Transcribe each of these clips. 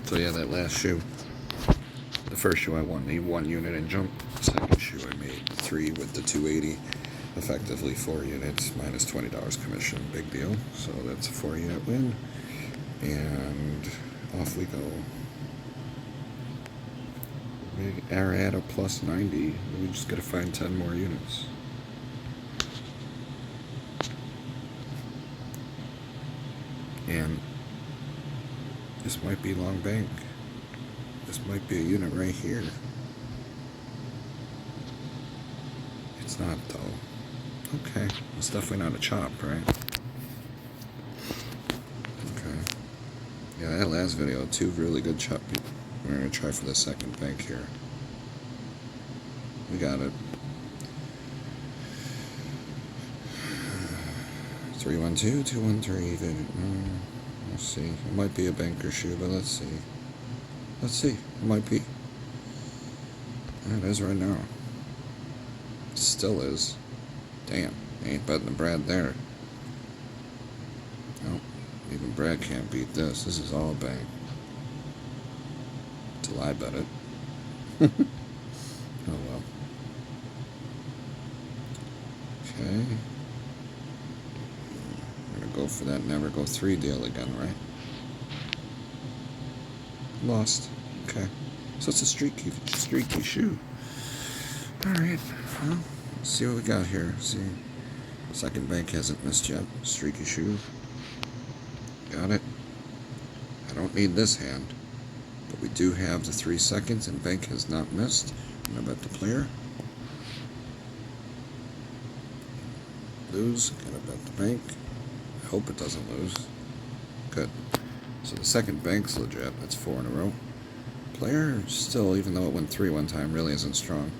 So yeah, that last shoe, the first shoe I won the 1 unit in jump. Second shoe I made 3 with the 280. Effectively 4 units minus $20 commission. Big deal. So that's a 4-unit win. And off we go. We are at a plus 90. We just gotta find 10 more units. And this might be long bank. This might be a unit right here. It's not though. Okay, it's definitely not a chop, right? Okay. Yeah, that last video, 2 really good chop. We're gonna try for the second bank here. We got it. 312, 213. Let's see. It might be a banker shoe, but let's see. Let's see. It might be. Yeah, it is right now. It still is. Damn. Ain't betting the Brad there. Nope. Even Brad can't beat this. This is all bank. Till I bet it. Oh well. Okay. I'm gonna go for that never go 3 deal again, right? Lost. Okay. So it's a streaky shoe. Alright. Well, let's see what we got here. See. Second bank hasn't missed yet. Streaky shoe. Got it. I don't need this hand. But we do have the 3 seconds and bank has not missed. I'm gonna bet the player. Lose. Gonna bet the bank. I hope it doesn't lose. Good. So the second bank's legit. That's 4 in a row. Player still, even though it went 3 one time, really isn't strong.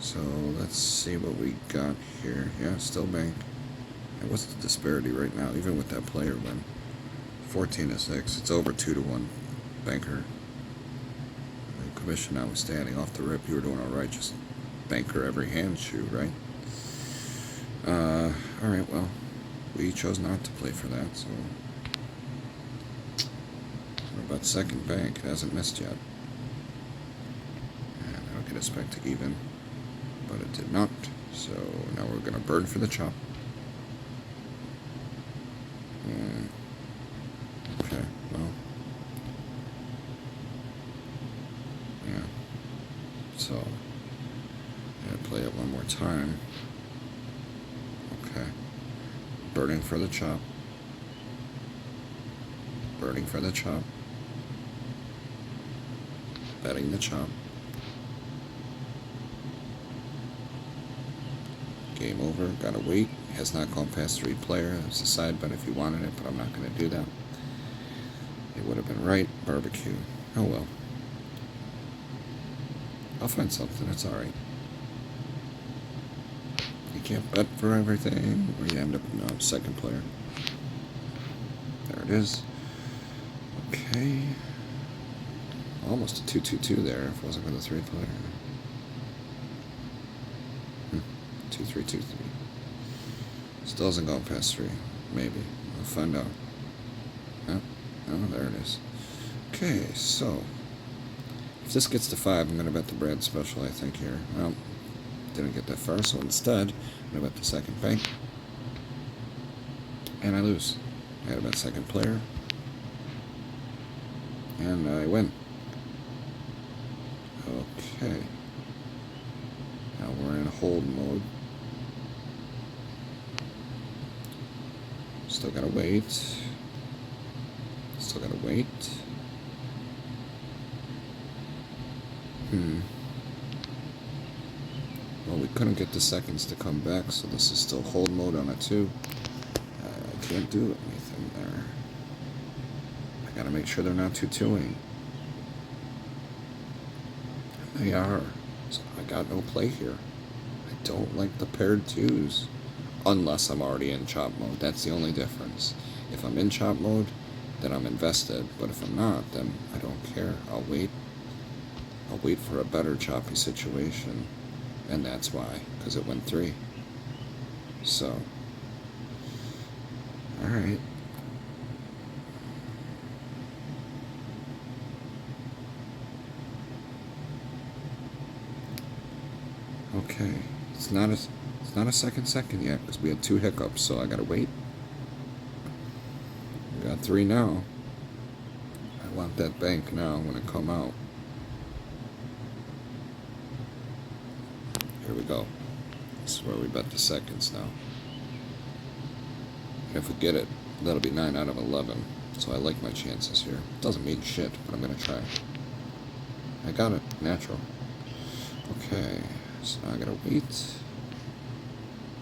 So let's see what we got here. Yeah, still bank. And what's the disparity right now, even with that player win? 14-6. It's over 2-1 banker. Commission notwithstanding, off the rip, you were doing alright. Just banker every hand shoe, right? Alright, well, we chose not to play for that, so. What about second bank? It hasn't missed yet. And I don't get a spec to even, but it did not. So now we're going to burn for the chop. Okay, well. Yeah. So, I'm going to play it one more time. Okay. Burning for the chop. Burning for the chop. Betting the chop. Game over. Gotta wait. Has not gone past 3 player. It's a side bet if you wanted it, but I'm not going to do that. It would have been right. Barbecue. Oh well. I'll find something. It's alright. You can't bet for everything, or you end up in the second player. There it is. Okay. Almost a 2-2-2 there if it wasn't for the 3 player. 2-3-2-3. Still hasn't gone past 3. Maybe. We'll find out. Oh, there it is. Okay, so if this gets to 5, I'm going to bet the Brad special, I think, here. Well, didn't get that far, so instead, I'm going to bet the second bank. And I lose. I had to bet second player. And I win. Okay. Now we're in hold mode. Still gotta wait. Still gotta wait. Well, we couldn't get the seconds to come back, so this is still hold mode on a 2. I can't do anything there. I gotta make sure they're not 2-2-ing. They are. So I got no play here. I don't like the paired 2s. Unless I'm already in chop mode. That's the only difference. If I'm in chop mode, then I'm invested. But if I'm not, then I don't care. I'll wait. I'll wait for a better choppy situation. And that's why. Because it went 3. So. Alright. Okay. It's not a second yet, because we had 2 hiccups, so I gotta wait. We got 3 now. I want that bank now when it come out. Here we go. This is where we bet the seconds now. And if we get it, that'll be 9 out of 11. So I like my chances here. Doesn't mean shit, but I'm gonna try. I got it. Natural. Okay. So now I gotta wait.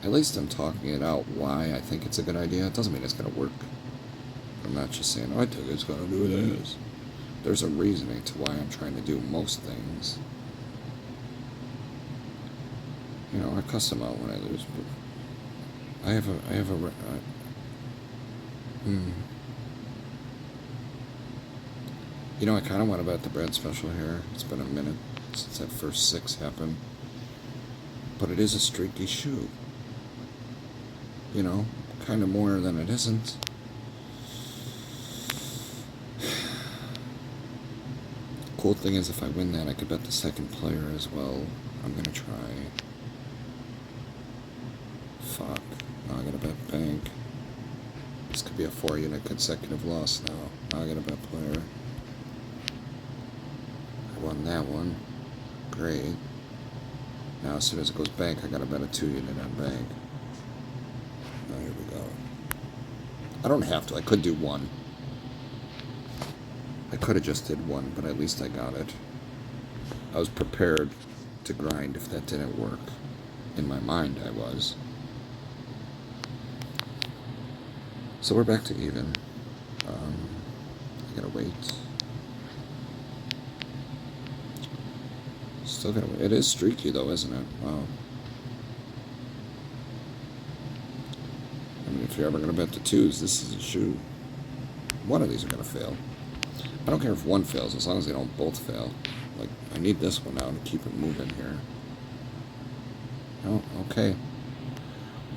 At least I'm talking it out why I think it's a good idea. It doesn't mean it's gonna work. I'm not just saying, oh, I think it's gonna do this. There's a reasoning to why I'm trying to do most things. You know, I cuss them out when I lose, but I have a You know, I kind of want to bet the bread special here. It's been a minute since that first 6 happened. But it is a streaky shoe. You know, kind of more than it isn't. Cool thing is, if I win that, I could bet the second player as well. I'm going to try. Fuck. Now I got to bet bank. This could be a 4-unit consecutive loss now. Now I got to bet player. I won that one. Great. Now as soon as it goes bank, I got to bet a 2-unit on bank. Now here we go. I don't have to. I could do 1. I could have just did 1, but at least I got it. I was prepared to grind if that didn't work. In my mind, I was. So we're back to even. I gotta wait. Still gotta wait. It is streaky though, isn't it? Wow. I mean, if you're ever gonna bet the 2s, this is a shoe. One of these are gonna fail. I don't care if 1 fails, as long as they don't both fail. Like, I need this one now to keep it moving here. Oh, okay.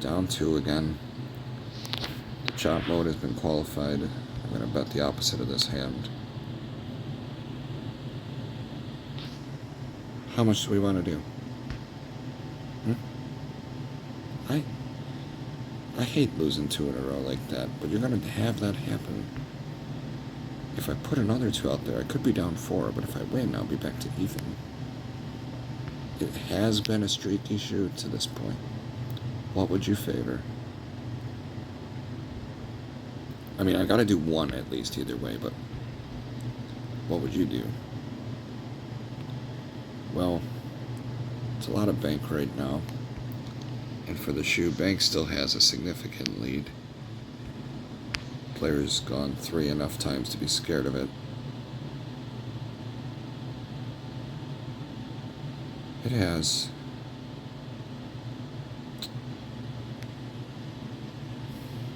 Down 2 again. The chop mode has been qualified. I'm going to bet the opposite of this hand. How much do we want to do? I hate losing 2 in a row like that, but you're going to have that happen. If I put another 2 out there, I could be down 4, but if I win, I'll be back to even. It has been a streaky shoe to this point. What would you favor? I mean, I gotta do 1 at least either way, but what would you do? Well, it's a lot of bank right now. And for the shoe, bank still has a significant lead. Player's gone 3 enough times to be scared of it. It has.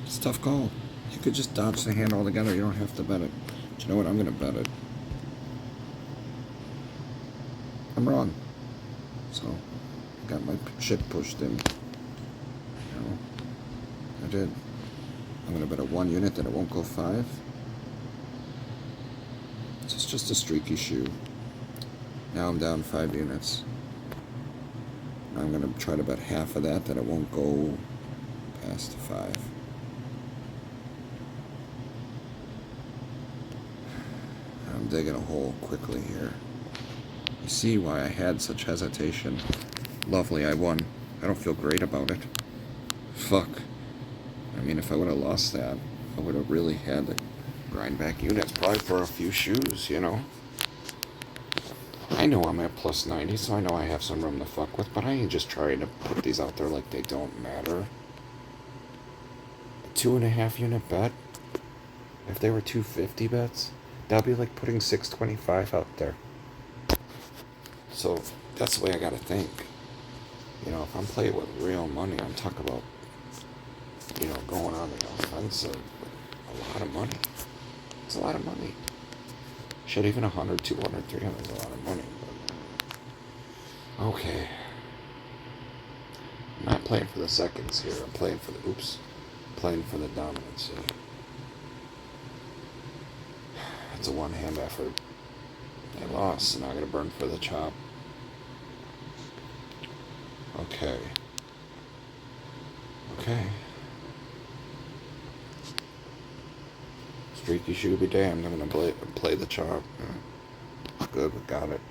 It's a tough call. You could just dodge the hand altogether. You don't have to bet it. But you know what? I'm going to bet it. I'm wrong. So, I got my shit pushed in. You know, I did. I'm going to bet a 1 unit that it won't go 5. It's just a streaky shoe. Now I'm down 5 units. I'm going to try to bet half of that it won't go past 5. I'm digging a hole quickly here. You see why I had such hesitation. Lovely, I won. I don't feel great about it. Fuck. I mean, if I would have lost that, I would have really had to grind back units, probably for a few shoes, you know? I know I'm at plus 90, so I know I have some room to fuck with, but I ain't just trying to put these out there like they don't matter. A 2.5 unit bet? If they were 250 bets, that'd be like putting 625 out there. So that's the way I gotta think. You know, if I'm playing with real money, I'm talking about, you know, going on the offensive with a lot of money. It's a lot of money. Shit, even 100, 200, 300 is a lot of money. But okay. I'm not playing for the seconds here. I'm playing for the dominance here. It's a one-hand effort. I lost, and I gotta burn for the chop. Okay. Okay. Streaky shoe be damned. I'm gonna play the chop. Good, we got it.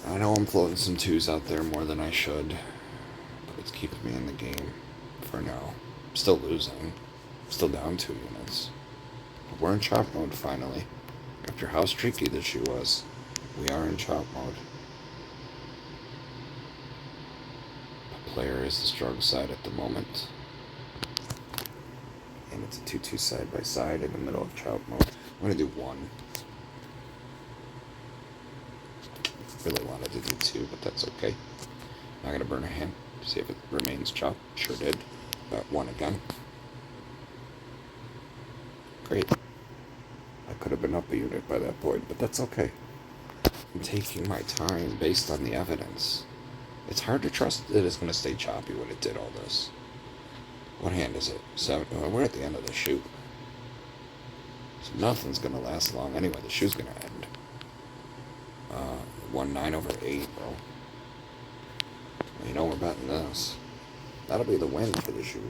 I know I'm floating some 2s out there more than I should, but it's keeping me in the game for now. I'm still losing. I'm still down 2 units. But we're in chop mode finally. After how streaky this shoe was, we are in chop mode. The player is the strong side at the moment. And it's a 2-2 side by side in the middle of chop mode. I'm going to do 1. Really wanted to do 2, but that's okay. Not going to burn a hand. See if it remains chop. Sure did. Got 1 again. Great. I could have been up a unit by that point, but that's okay. I'm taking my time based on the evidence. It's hard to trust that it's going to stay choppy when it did all this. What hand is it? 7. We're at the end of the shoe. So nothing's going to last long. Anyway, the shoe's going to end. 1-9 over 8, bro. You know we're betting this. That'll be the win for the shoe.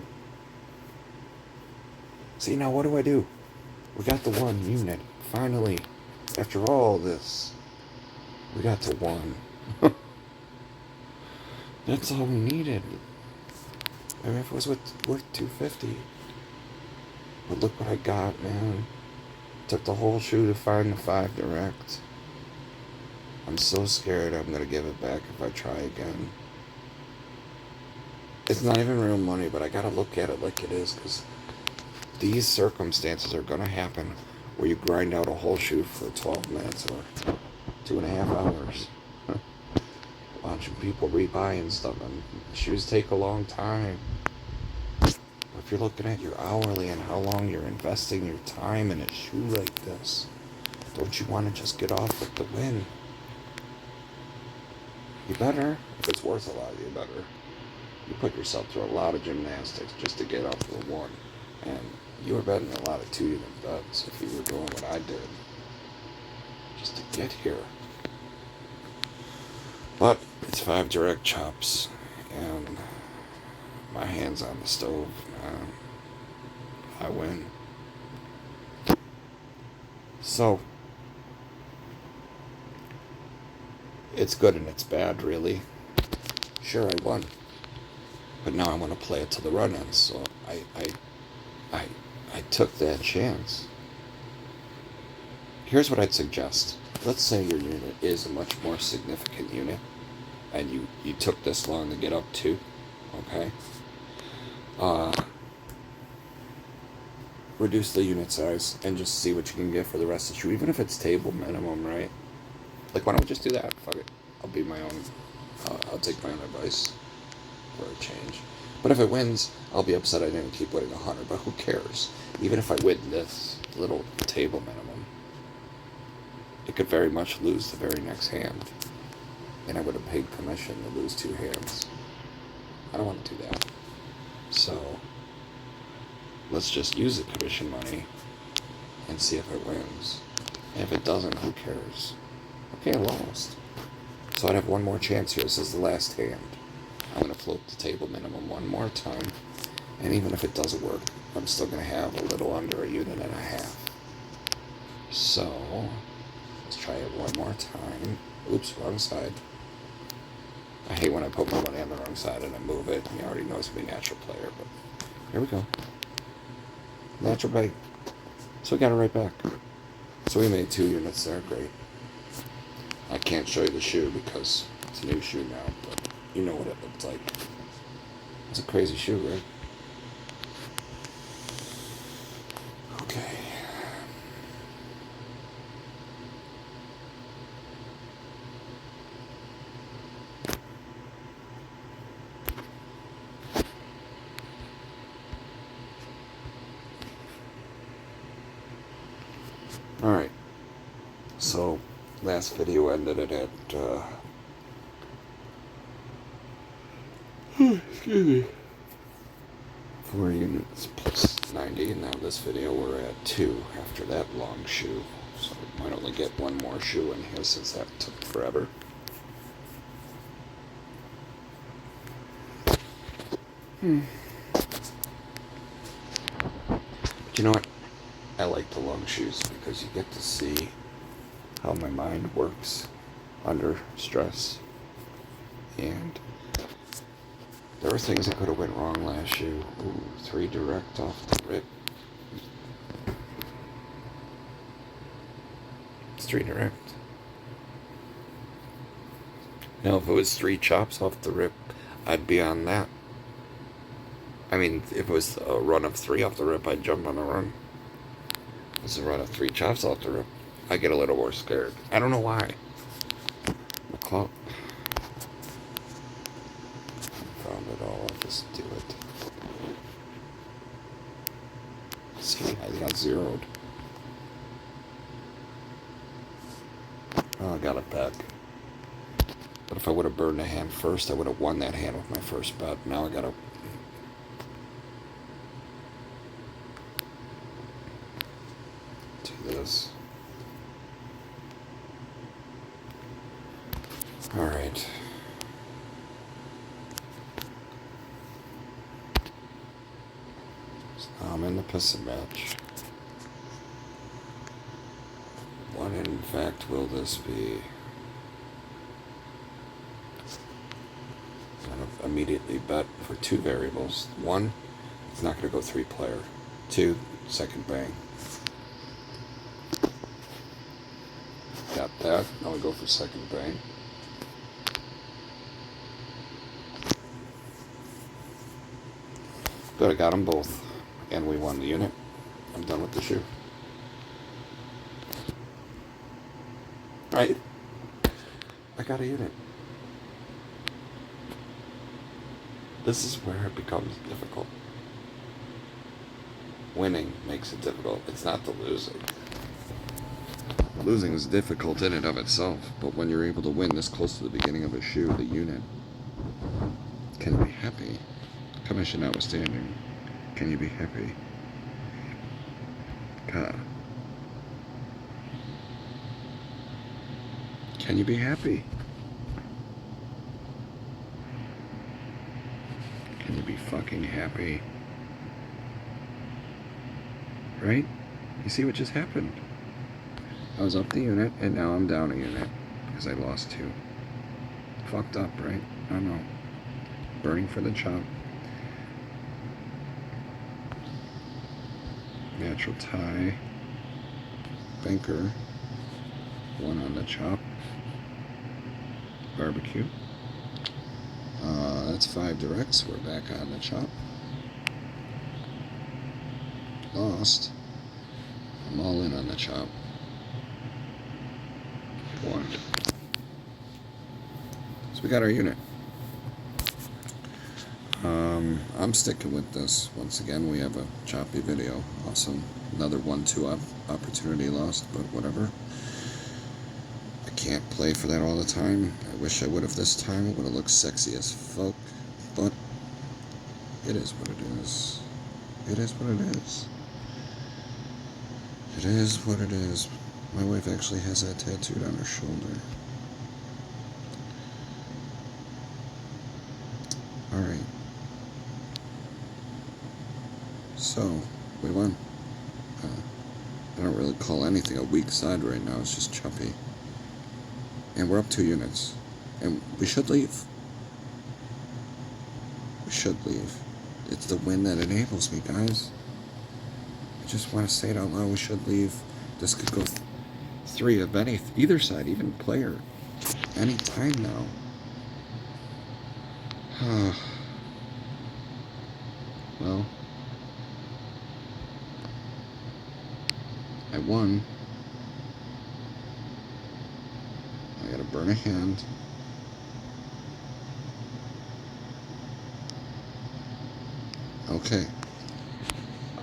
See, now what do? We got the 1 unit. Finally, after all this, we got to 1. That's all we needed. I mean, if it was worth 250. But look what I got, man. Took the whole shoe to find the 5 direct. I'm so scared I'm going to give it back if I try again. It's not even real money, but I got to look at it like it is, because these circumstances are going to happen where you grind out a whole shoe for 12 minutes or 2.5 hours. Watching people rebuy and stuff, and shoes take a long time. If you're looking at your hourly and how long you're investing your time in a shoe like this, don't you want to just get off with the win? You better. If it's worth a lot, you better. You put yourself through a lot of gymnastics just to get off with 1. And you were betting a lot of 2-unit bets if you were doing what I did just to get here. But it's 5 direct chops, and my hand's on the stove, man. I win. So, it's good and it's bad, really. Sure, I won. But now I want to play it to the run ends, so I took that chance. Here's what I'd suggest. Let's say your unit is a much more significant unit, and you took this long to get up to, okay? Reduce the unit size and just see what you can get for the rest of the shoe, even if it's table minimum, right? Like, why don't we just do that? Fuck it. I'll be my own. I'll take my own advice for a change. But if it wins, I'll be upset I didn't keep winning 100. But who cares? Even if I win this little table minimum, it could very much lose the very next hand. And I would have paid commission to lose 2 hands. I don't want to do that. So, let's just use the commission money and see if it wins. And if it doesn't, who cares? Okay, I lost. So I'd have 1 more chance here. This is the last hand. I'm going to float the table minimum 1 more time. And even if it doesn't work, I'm still going to have a little under 1.5 units. So, let's try it 1 more time. Oops, wrong side. I hate when I put my money on the wrong side and I move it. You already know it's going to be natural player, but here we go. Natural bite. So we got it right back. So we made 2 units there. Great. I can't show you the shoe because it's a new shoe now, but you know what it looked like. It's a crazy shoe, right? Okay. Alright. So, last video ended it at, excuse me, 4 units plus 90, and now this video we're at 2 after that long shoe. So we might only get 1 more shoe in here since that took forever. But you know what? I like the long shoes because you get to see how my mind works under stress. And there were things that could have went wrong last shoe. Ooh, 3 direct off the rip. It's 3 direct. Now, if it was 3 chops off the rip, I'd be on that. I mean, if it was a run of 3 off the rip, I'd jump on the run. It's a run of 3 chops off the rip. I get a little more scared. I don't know why. Found it all. I'll just do it. See, I got zeroed. Oh, I got it back. But if I would have burned a hand first, I would have won that hand with my first bet. Now I gotta... do this. Alright. So now I'm in the piston match. What in fact will this be? I'm going to immediately bet for 2 variables. 1, it's not going to go 3 player. 2, second bang. Got that. Now we go for second bang. Good, I got them both. And we won the unit. I'm done with the shoe. Right? I got a unit. This is where it becomes difficult. Winning makes it difficult. It's not the losing. Losing is difficult in and of itself, but when you're able to win this close to the beginning of a shoe, the unit, can you be happy? Commission notwithstanding, can you be happy? God. Can you be happy? Can you be fucking happy? Right? You see what just happened? I was up the unit, and now I'm down a unit, because I lost 2. Fucked up, right? I know. Burning for the chop. Natural tie. Banker. 1 on the chop. Barbecue. That's 5 directs. We're back on the chop. Lost. I'm all in on the chop. 1. So we got our unit. I'm sticking with this. Once again, we have a choppy video. Awesome. Another 1-2 opportunity lost, but whatever. I can't play for that all the time. I wish I would have this time. It would have looked sexy as fuck. But it is what it is. It is what it is. It is what it is. My wife actually has that tattooed on her shoulder. Alright. So, we won. I don't really call anything a weak side right now. It's just choppy. And we're up 2 units. And we should leave. We should leave. It's the win that enables me, guys. I just want to say it out loud. We should leave. This could go 3 of either side, even player. Any time now. Well, I won. I gotta burn a hand. Okay.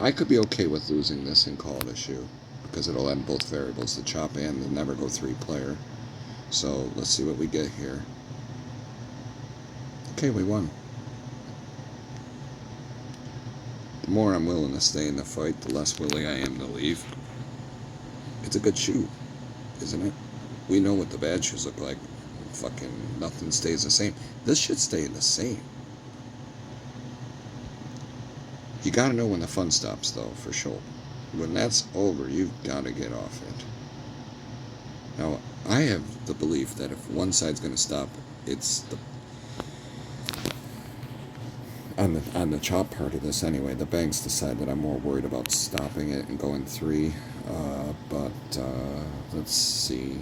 I could be okay with losing this and call it a shoe, because it'll end both variables, the chop and the never go 3 player. So let's see what we get here. Okay, we won. The more I'm willing to stay in the fight, the less willing I am to leave. It's a good shoe, isn't it? We know what the bad shoes look like. Fucking nothing stays the same. This should stay the same. You gotta know when the fun stops, though, for sure. When that's over, you've gotta get off it. Now, I have the belief that if one side's gonna stop, it's the on the chop part of this anyway. The banks decide that I'm more worried about stopping it and going 3. But let's see.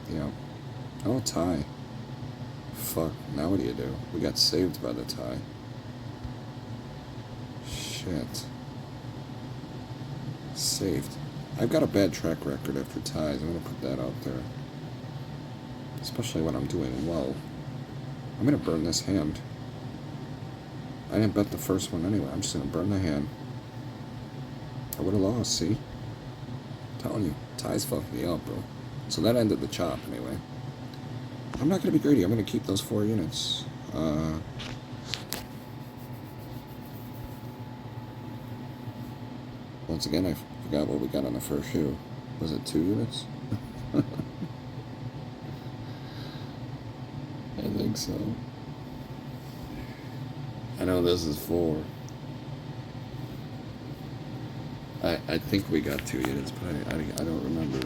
Yeah. Oh, tie. Fuck. Now what do you do? We got saved by the tie. Shit. Saved. I've got a bad track record after ties. I'm gonna put that out there. Especially when I'm doing well. I'm gonna burn this hand. I didn't bet the first one anyway. I'm just gonna burn the hand. I would have lost, see? I'm telling you, ties fucked me up, bro. So that ended the chop anyway. I'm not gonna be greedy. I'm gonna keep those 4 units. Once again, I forgot what we got on the first shoe. Was it 2 units? I think so. I know this is 4. I think we got 2 units, but I don't remember.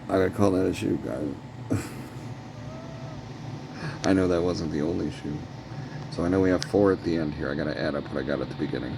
I gotta call that a shoe, guys. I know that wasn't the only shoe. So I know we have 4 at the end here. I gotta add up what I got at the beginning.